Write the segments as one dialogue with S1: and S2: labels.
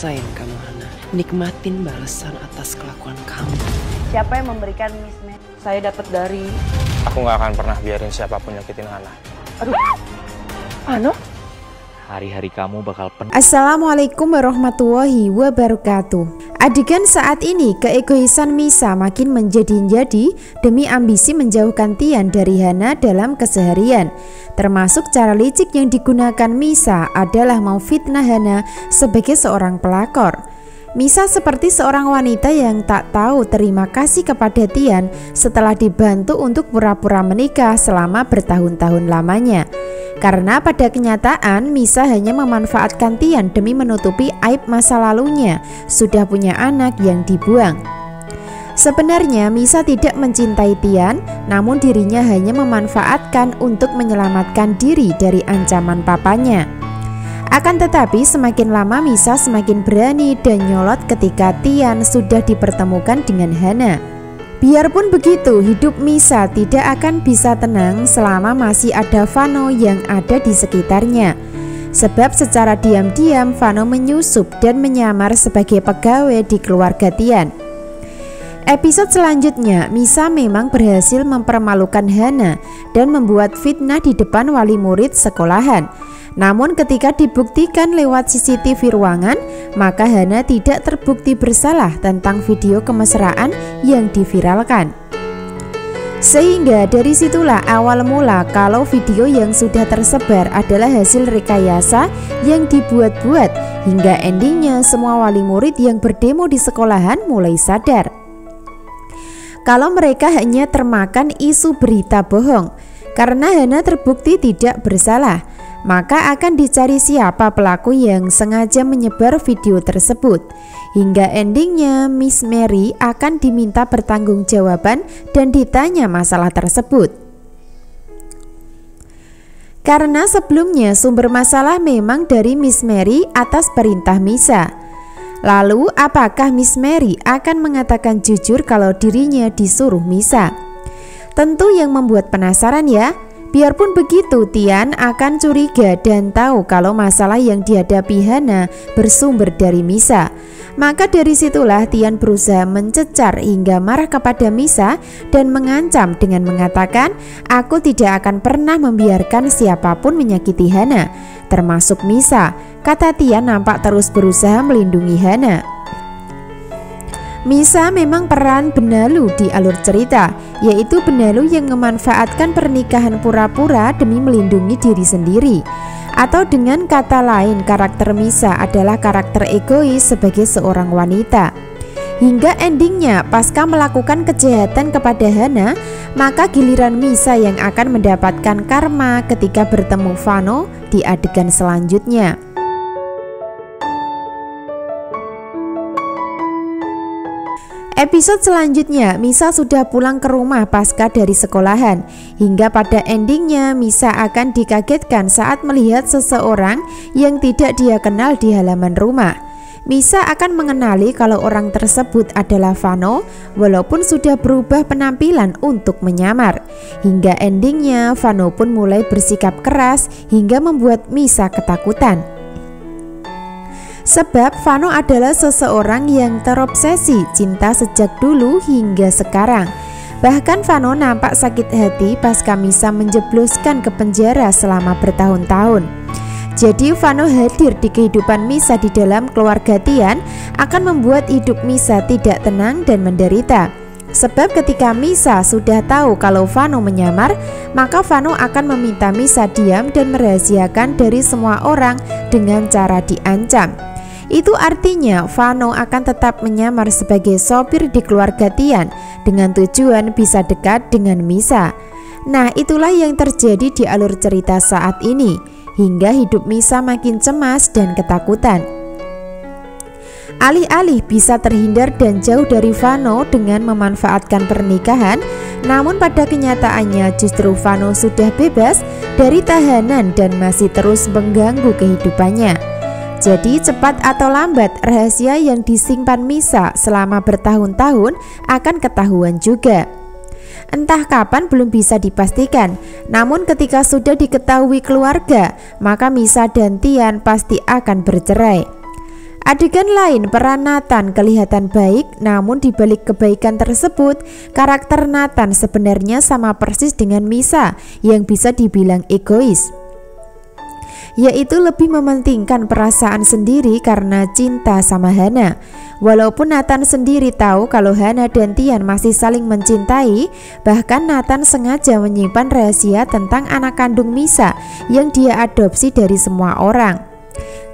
S1: Rasain kamu Hana, nikmatin balasan atas kelakuan kamu.
S2: Siapa yang memberikan mismatch? Saya dapat dari...
S3: Aku gak akan pernah biarin siapapun nyakitin Hana.
S2: Aduh, Hana?
S4: Hari-hari kamu bakal penuh.
S5: Assalamualaikum warahmatullahi wabarakatuh. Adegan saat ini keegoisan Misa makin menjadi-jadi demi ambisi menjauhkan Tian dari Hana dalam keseharian. Termasuk cara licik yang digunakan Misa adalah memfitnah Hana sebagai seorang pelakor. Misa seperti seorang wanita yang tak tahu terima kasih kepada Tian setelah dibantu untuk pura-pura menikah selama bertahun-tahun lamanya. Karena pada kenyataan Misa hanya memanfaatkan Tian demi menutupi aib masa lalunya, sudah punya anak yang dibuang. Sebenarnya Misa tidak mencintai Tian, namun dirinya hanya memanfaatkan untuk menyelamatkan diri dari ancaman papanya. Akan tetapi semakin lama Misa semakin berani dan nyolot ketika Tian sudah dipertemukan dengan Hana. Biarpun begitu, hidup Misa tidak akan bisa tenang selama masih ada Vano yang ada di sekitarnya. Sebab secara diam-diam Vano menyusup dan menyamar sebagai pegawai di keluarga Tian. Episode selanjutnya, Misa memang berhasil mempermalukan Hana dan membuat fitnah di depan wali murid sekolahan. Namun ketika dibuktikan lewat CCTV ruangan, maka Hana tidak terbukti bersalah tentang video kemesraan yang diviralkan. Sehingga dari situlah awal mula kalau video yang sudah tersebar adalah hasil rekayasa yang dibuat-buat, hingga endingnya semua wali murid yang berdemo di sekolahan mulai sadar kalau mereka hanya termakan isu berita bohong. Karena Hana terbukti tidak bersalah, maka akan dicari siapa pelaku yang sengaja menyebar video tersebut. Hingga endingnya Miss Mary akan diminta pertanggungjawaban dan ditanya masalah tersebut. Karena sebelumnya sumber masalah memang dari Miss Mary atas perintah Misa. Lalu apakah Miss Mary akan mengatakan jujur kalau dirinya disuruh Misa? Tentu yang membuat penasaran ya. Biarpun begitu, Tian akan curiga dan tahu kalau masalah yang dihadapi Hana bersumber dari Misa. Maka dari situlah Tian berusaha mencecar hingga marah kepada Misa dan mengancam dengan mengatakan, "Aku tidak akan pernah membiarkan siapapun menyakiti Hana, termasuk Misa." Kata Tian nampak terus berusaha melindungi Hana. Misa memang peran benalu di alur cerita, yaitu benalu yang memanfaatkan pernikahan pura-pura demi melindungi diri sendiri. Atau dengan kata lain, karakter Misa adalah karakter egois sebagai seorang wanita. Hingga endingnya pasca melakukan kejahatan kepada Hana, maka giliran Misa yang akan mendapatkan karma ketika bertemu Vano di adegan selanjutnya. Episode selanjutnya, Misa sudah pulang ke rumah pasca dari sekolahan. Hingga pada endingnya Misa akan dikagetkan saat melihat seseorang yang tidak dia kenal di halaman rumah. Misa akan mengenali kalau orang tersebut adalah Vano, walaupun sudah berubah penampilan untuk menyamar. Hingga endingnya Vano pun mulai bersikap keras hingga membuat Misa ketakutan. Sebab Vano adalah seseorang yang terobsesi cinta sejak dulu hingga sekarang. Bahkan Vano nampak sakit hati pasca Misa menjebloskan ke penjara selama bertahun-tahun. Jadi Vano hadir di kehidupan Misa di dalam keluarga Tian akan membuat hidup Misa tidak tenang dan menderita. Sebab ketika Misa sudah tahu kalau Vano menyamar, maka Vano akan meminta Misa diam dan merahasiakan dari semua orang dengan cara diancam. Itu artinya Vano akan tetap menyamar sebagai sopir di keluarga Tian dengan tujuan bisa dekat dengan Misa. Nah, itulah yang terjadi di alur cerita saat ini, hingga hidup Misa makin cemas dan ketakutan. Alih-alih bisa terhindar dan jauh dari Vano dengan memanfaatkan pernikahan, namun pada kenyataannya justru Vano sudah bebas dari tahanan dan masih terus mengganggu kehidupannya. Jadi cepat atau lambat rahasia yang disimpan Misa selama bertahun-tahun akan ketahuan juga. Entah kapan belum bisa dipastikan, namun ketika sudah diketahui keluarga, maka Misa dan Tian pasti akan bercerai. Adegan lain, peran Nathan kelihatan baik, namun di balik kebaikan tersebut, karakter Nathan sebenarnya sama persis dengan Misha yang bisa dibilang egois, yaitu lebih mementingkan perasaan sendiri karena cinta sama Hana. Walaupun Nathan sendiri tahu kalau Hana dan Tian masih saling mencintai, bahkan Nathan sengaja menyimpan rahasia tentang anak kandung Misha yang dia adopsi dari semua orang.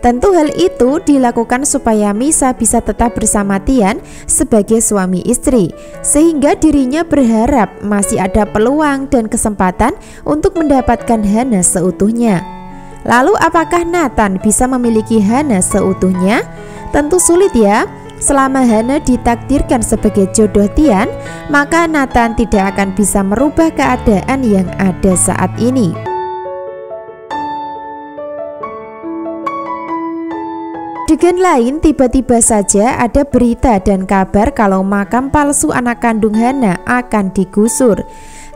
S5: Tentu hal itu dilakukan supaya Misha bisa tetap bersama Tian sebagai suami istri, sehingga dirinya berharap masih ada peluang dan kesempatan untuk mendapatkan Hana seutuhnya. Lalu apakah Nathan bisa memiliki Hana seutuhnya? Tentu sulit ya. Selama Hana ditakdirkan sebagai jodoh Tian, maka Nathan tidak akan bisa merubah keadaan yang ada saat ini. Adegan lain, tiba-tiba saja ada berita dan kabar kalau makam palsu anak kandung Hana akan digusur.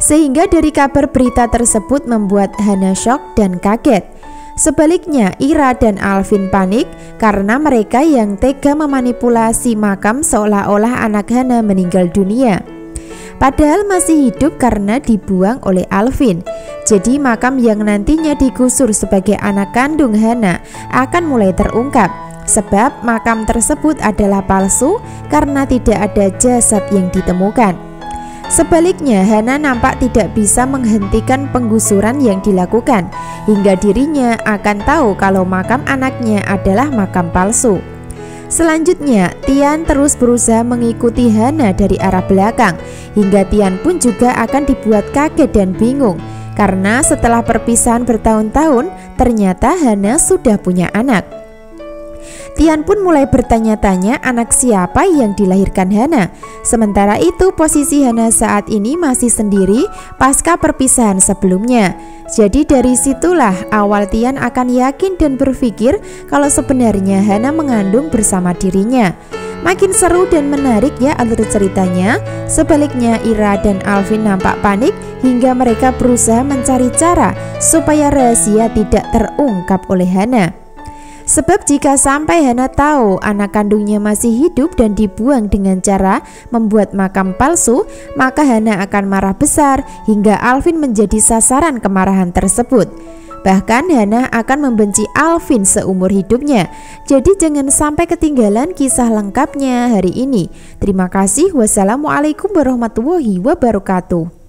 S5: Sehingga dari kabar berita tersebut membuat Hana shock dan kaget. Sebaliknya, Ira dan Alvin panik karena mereka yang tega memanipulasi makam seolah-olah anak Hana meninggal dunia. Padahal masih hidup karena dibuang oleh Alvin. Jadi makam yang nantinya digusur sebagai anak kandung Hana akan mulai terungkap. Sebab makam tersebut adalah palsu karena tidak ada jasad yang ditemukan. Sebaliknya, Hana nampak tidak bisa menghentikan penggusuran yang dilakukan, hingga dirinya akan tahu kalau makam anaknya adalah makam palsu. Selanjutnya, Tian terus berusaha mengikuti Hana dari arah belakang, hingga Tian pun juga akan dibuat kaget dan bingung, karena setelah perpisahan bertahun-tahun, ternyata Hana sudah punya anak. Tian pun mulai bertanya-tanya anak siapa yang dilahirkan Hana. Sementara itu posisi Hana saat ini masih sendiri pasca perpisahan sebelumnya. Jadi dari situlah awal Tian akan yakin dan berpikir kalau sebenarnya Hana mengandung bersama dirinya. Makin seru dan menarik ya alur ceritanya. Sebaliknya, Ira dan Alvin nampak panik hingga mereka berusaha mencari cara supaya rahasia tidak terungkap oleh Hana. Sebab jika sampai Hana tahu anak kandungnya masih hidup dan dibuang dengan cara membuat makam palsu, maka Hana akan marah besar hingga Alvin menjadi sasaran kemarahan tersebut. Bahkan Hana akan membenci Alvin seumur hidupnya. Jadi jangan sampai ketinggalan kisah lengkapnya hari ini. Terima kasih. Wassalamualaikum warahmatullahi wabarakatuh.